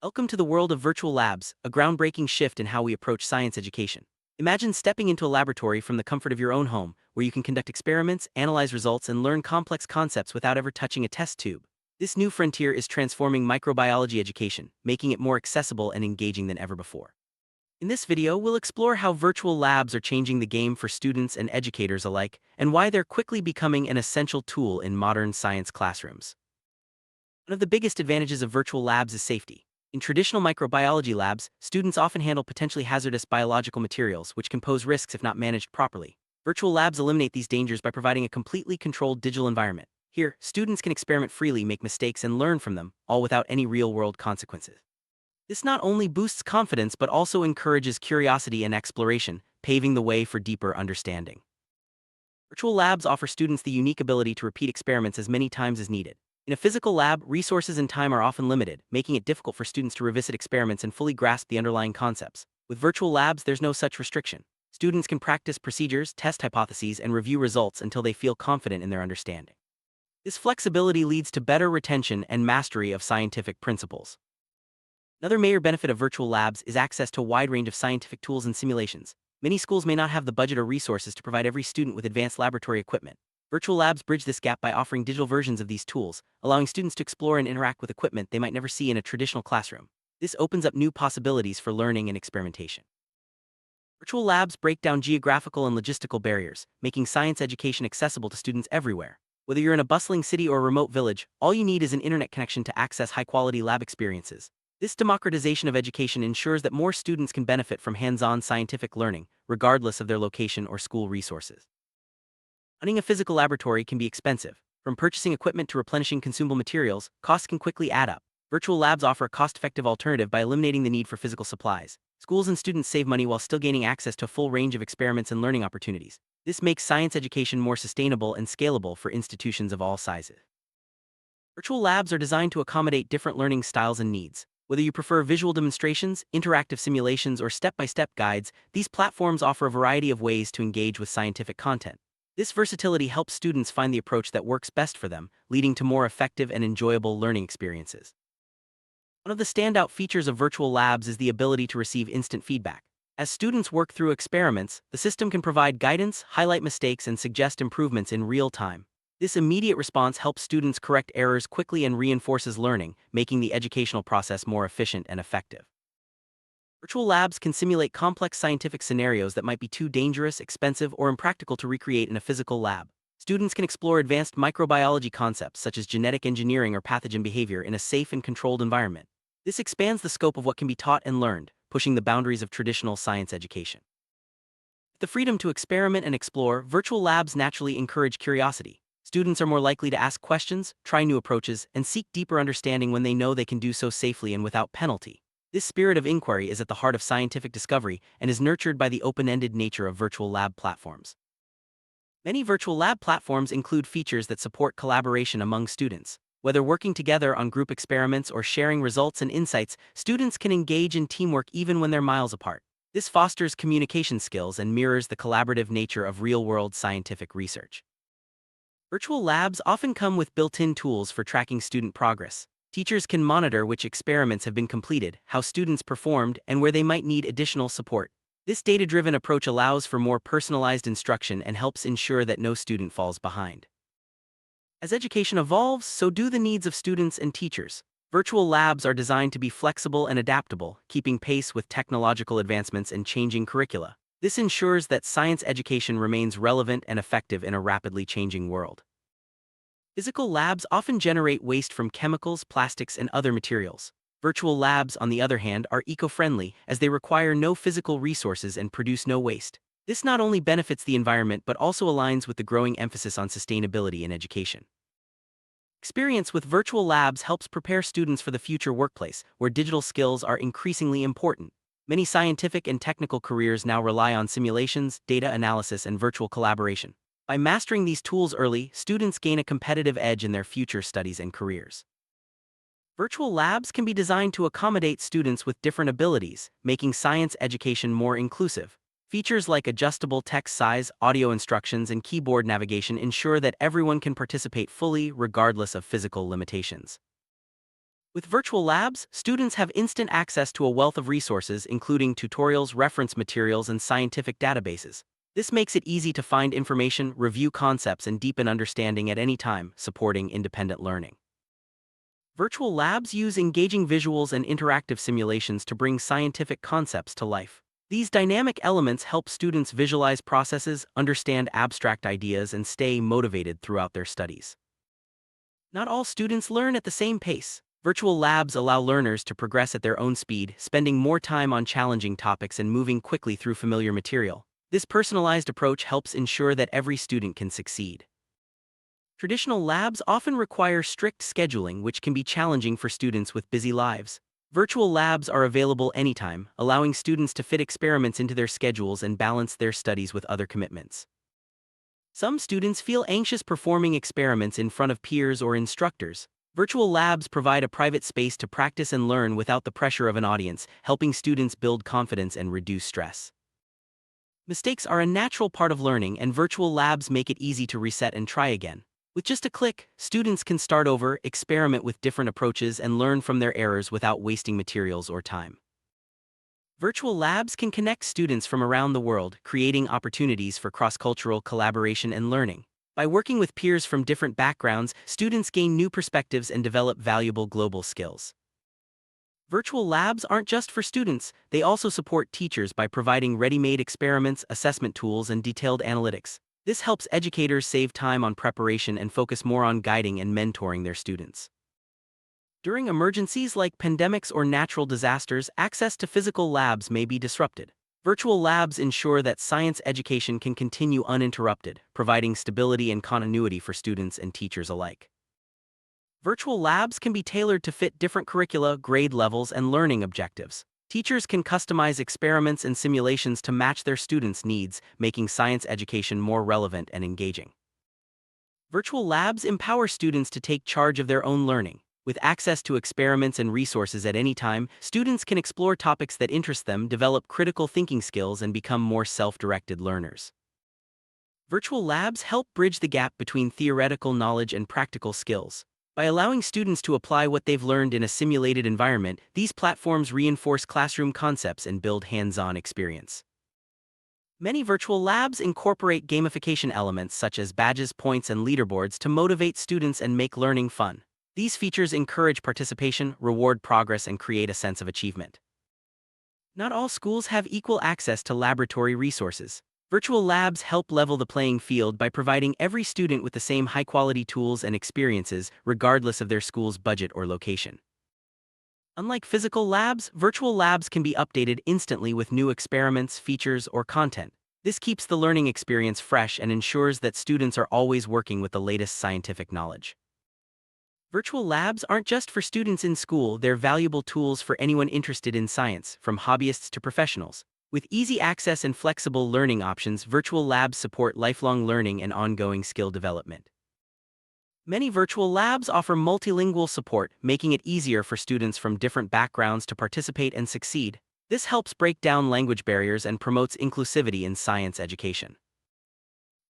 Welcome to the world of virtual labs, a groundbreaking shift in how we approach science education. Imagine stepping into a laboratory from the comfort of your own home, where you can conduct experiments, analyze results, and learn complex concepts without ever touching a test tube. This new frontier is transforming microbiology education, making it more accessible and engaging than ever before. In this video, we'll explore how virtual labs are changing the game for students and educators alike, and why they're quickly becoming an essential tool in modern science classrooms. One of the biggest advantages of virtual labs is safety. In traditional microbiology labs, students often handle potentially hazardous biological materials, which can pose risks if not managed properly. Virtual labs eliminate these dangers by providing a completely controlled digital environment. Here, students can experiment freely, make mistakes, and learn from them, all without any real-world consequences. This not only boosts confidence but also encourages curiosity and exploration, paving the way for deeper understanding. Virtual labs offer students the unique ability to repeat experiments as many times as needed. In a physical lab, resources and time are often limited, making it difficult for students to revisit experiments and fully grasp the underlying concepts. With virtual labs, there's no such restriction. Students can practice procedures, test hypotheses, and review results until they feel confident in their understanding. This flexibility leads to better retention and mastery of scientific principles. Another major benefit of virtual labs is access to a wide range of scientific tools and simulations. Many schools may not have the budget or resources to provide every student with advanced laboratory equipment. Virtual labs bridge this gap by offering digital versions of these tools, allowing students to explore and interact with equipment they might never see in a traditional classroom. This opens up new possibilities for learning and experimentation. Virtual labs break down geographical and logistical barriers, making science education accessible to students everywhere. Whether you're in a bustling city or a remote village, all you need is an internet connection to access high-quality lab experiences. This democratization of education ensures that more students can benefit from hands-on scientific learning, regardless of their location or school resources. Running a physical laboratory can be expensive. From purchasing equipment to replenishing consumable materials, costs can quickly add up. Virtual labs offer a cost-effective alternative by eliminating the need for physical supplies. Schools and students save money while still gaining access to a full range of experiments and learning opportunities. This makes science education more sustainable and scalable for institutions of all sizes. Virtual labs are designed to accommodate different learning styles and needs. Whether you prefer visual demonstrations, interactive simulations, or step-by-step guides, these platforms offer a variety of ways to engage with scientific content. This versatility helps students find the approach that works best for them, leading to more effective and enjoyable learning experiences. One of the standout features of virtual labs is the ability to receive instant feedback. As students work through experiments, the system can provide guidance, highlight mistakes, and suggest improvements in real time. This immediate response helps students correct errors quickly and reinforces learning, making the educational process more efficient and effective. Virtual labs can simulate complex scientific scenarios that might be too dangerous, expensive, or impractical to recreate in a physical lab. Students can explore advanced microbiology concepts such as genetic engineering or pathogen behavior in a safe and controlled environment. This expands the scope of what can be taught and learned, pushing the boundaries of traditional science education. With the freedom to experiment and explore, virtual labs naturally encourage curiosity. Students are more likely to ask questions, try new approaches, and seek deeper understanding when they know they can do so safely and without penalty. This spirit of inquiry is at the heart of scientific discovery and is nurtured by the open-ended nature of virtual lab platforms. Many virtual lab platforms include features that support collaboration among students. Whether working together on group experiments or sharing results and insights, students can engage in teamwork even when they're miles apart. This fosters communication skills and mirrors the collaborative nature of real-world scientific research. Virtual labs often come with built-in tools for tracking student progress. Teachers can monitor which experiments have been completed, how students performed, and where they might need additional support. This data-driven approach allows for more personalized instruction and helps ensure that no student falls behind. As education evolves, so do the needs of students and teachers. Virtual labs are designed to be flexible and adaptable, keeping pace with technological advancements and changing curricula. This ensures that science education remains relevant and effective in a rapidly changing world. Physical labs often generate waste from chemicals, plastics, and other materials. Virtual labs, on the other hand, are eco-friendly as they require no physical resources and produce no waste. This not only benefits the environment but also aligns with the growing emphasis on sustainability in education. Experience with virtual labs helps prepare students for the future workplace, where digital skills are increasingly important. Many scientific and technical careers now rely on simulations, data analysis, and virtual collaboration. By mastering these tools early, students gain a competitive edge in their future studies and careers. Virtual labs can be designed to accommodate students with different abilities, making science education more inclusive. Features like adjustable text size, audio instructions, and keyboard navigation ensure that everyone can participate fully, regardless of physical limitations. With virtual labs, students have instant access to a wealth of resources, including tutorials, reference materials, and scientific databases. This makes it easy to find information, review concepts, and deepen understanding at any time, supporting independent learning. Virtual labs use engaging visuals and interactive simulations to bring scientific concepts to life. These dynamic elements help students visualize processes, understand abstract ideas, and stay motivated throughout their studies. Not all students learn at the same pace. Virtual labs allow learners to progress at their own speed, spending more time on challenging topics and moving quickly through familiar material. This personalized approach helps ensure that every student can succeed. Traditional labs often require strict scheduling, which can be challenging for students with busy lives. Virtual labs are available anytime, allowing students to fit experiments into their schedules and balance their studies with other commitments. Some students feel anxious performing experiments in front of peers or instructors. Virtual labs provide a private space to practice and learn without the pressure of an audience, helping students build confidence and reduce stress. Mistakes are a natural part of learning, and virtual labs make it easy to reset and try again. With just a click, students can start over, experiment with different approaches, and learn from their errors without wasting materials or time. Virtual labs can connect students from around the world, creating opportunities for cross-cultural collaboration and learning. By working with peers from different backgrounds, students gain new perspectives and develop valuable global skills. Virtual labs aren't just for students, they also support teachers by providing ready-made experiments, assessment tools, and detailed analytics. This helps educators save time on preparation and focus more on guiding and mentoring their students. During emergencies like pandemics or natural disasters, access to physical labs may be disrupted. Virtual labs ensure that science education can continue uninterrupted, providing stability and continuity for students and teachers alike. Virtual labs can be tailored to fit different curricula, grade levels, and learning objectives. Teachers can customize experiments and simulations to match their students' needs, making science education more relevant and engaging. Virtual labs empower students to take charge of their own learning. With access to experiments and resources at any time, students can explore topics that interest them, develop critical thinking skills, and become more self-directed learners. Virtual labs help bridge the gap between theoretical knowledge and practical skills. By allowing students to apply what they've learned in a simulated environment, these platforms reinforce classroom concepts and build hands-on experience. Many virtual labs incorporate gamification elements such as badges, points, and leaderboards to motivate students and make learning fun. These features encourage participation, reward progress, and create a sense of achievement. Not all schools have equal access to laboratory resources. Virtual labs help level the playing field by providing every student with the same high-quality tools and experiences, regardless of their school's budget or location. Unlike physical labs, virtual labs can be updated instantly with new experiments, features, or content. This keeps the learning experience fresh and ensures that students are always working with the latest scientific knowledge. Virtual labs aren't just for students in school, they're valuable tools for anyone interested in science, from hobbyists to professionals. With easy access and flexible learning options, virtual labs support lifelong learning and ongoing skill development. Many virtual labs offer multilingual support, making it easier for students from different backgrounds to participate and succeed. This helps break down language barriers and promotes inclusivity in science education.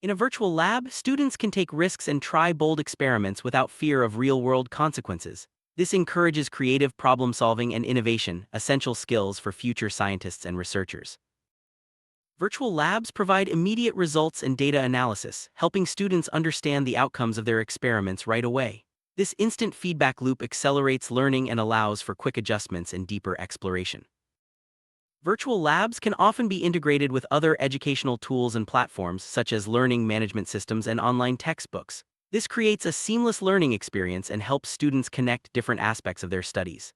In a virtual lab, students can take risks and try bold experiments without fear of real-world consequences. This encourages creative problem-solving and innovation, essential skills for future scientists and researchers. Virtual labs provide immediate results and data analysis, helping students understand the outcomes of their experiments right away. This instant feedback loop accelerates learning and allows for quick adjustments and deeper exploration. Virtual labs can often be integrated with other educational tools and platforms such as learning management systems and online textbooks. This creates a seamless learning experience and helps students connect different aspects of their studies.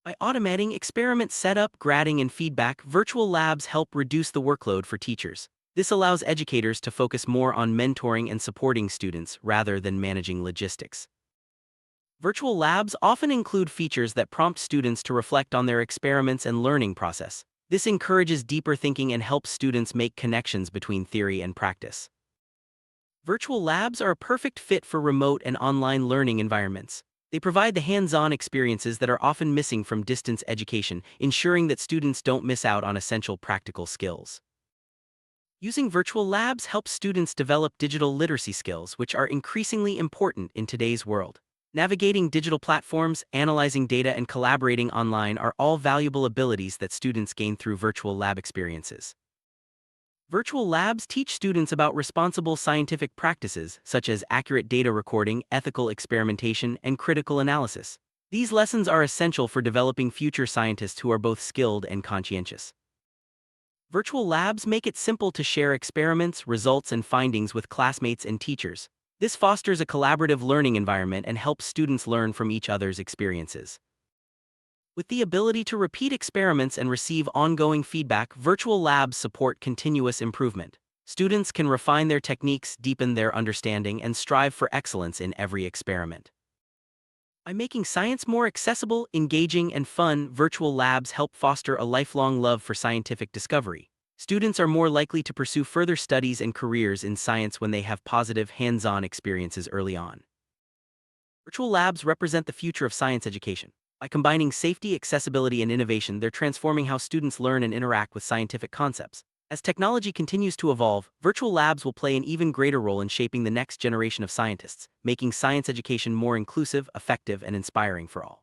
By automating experiment setup, grading, and feedback, virtual labs help reduce the workload for teachers. This allows educators to focus more on mentoring and supporting students rather than managing logistics. Virtual labs often include features that prompt students to reflect on their experiments and learning process. This encourages deeper thinking and helps students make connections between theory and practice. Virtual labs are a perfect fit for remote and online learning environments. They provide the hands-on experiences that are often missing from distance education, ensuring that students don't miss out on essential practical skills. Using virtual labs helps students develop digital literacy skills, which are increasingly important in today's world. Navigating digital platforms, analyzing data, and collaborating online are all valuable abilities that students gain through virtual lab experiences. Virtual labs teach students about responsible scientific practices, such as accurate data recording, ethical experimentation, and critical analysis. These lessons are essential for developing future scientists who are both skilled and conscientious. Virtual labs make it simple to share experiments, results, and findings with classmates and teachers. This fosters a collaborative learning environment and helps students learn from each other's experiences. With the ability to repeat experiments and receive ongoing feedback, virtual labs support continuous improvement. Students can refine their techniques, deepen their understanding, and strive for excellence in every experiment. By making science more accessible, engaging, and fun, virtual labs help foster a lifelong love for scientific discovery. Students are more likely to pursue further studies and careers in science when they have positive, hands-on experiences early on. Virtual labs represent the future of science education. By combining safety, accessibility, and innovation, they're transforming how students learn and interact with scientific concepts. As technology continues to evolve, virtual labs will play an even greater role in shaping the next generation of scientists, making science education more inclusive, effective, and inspiring for all.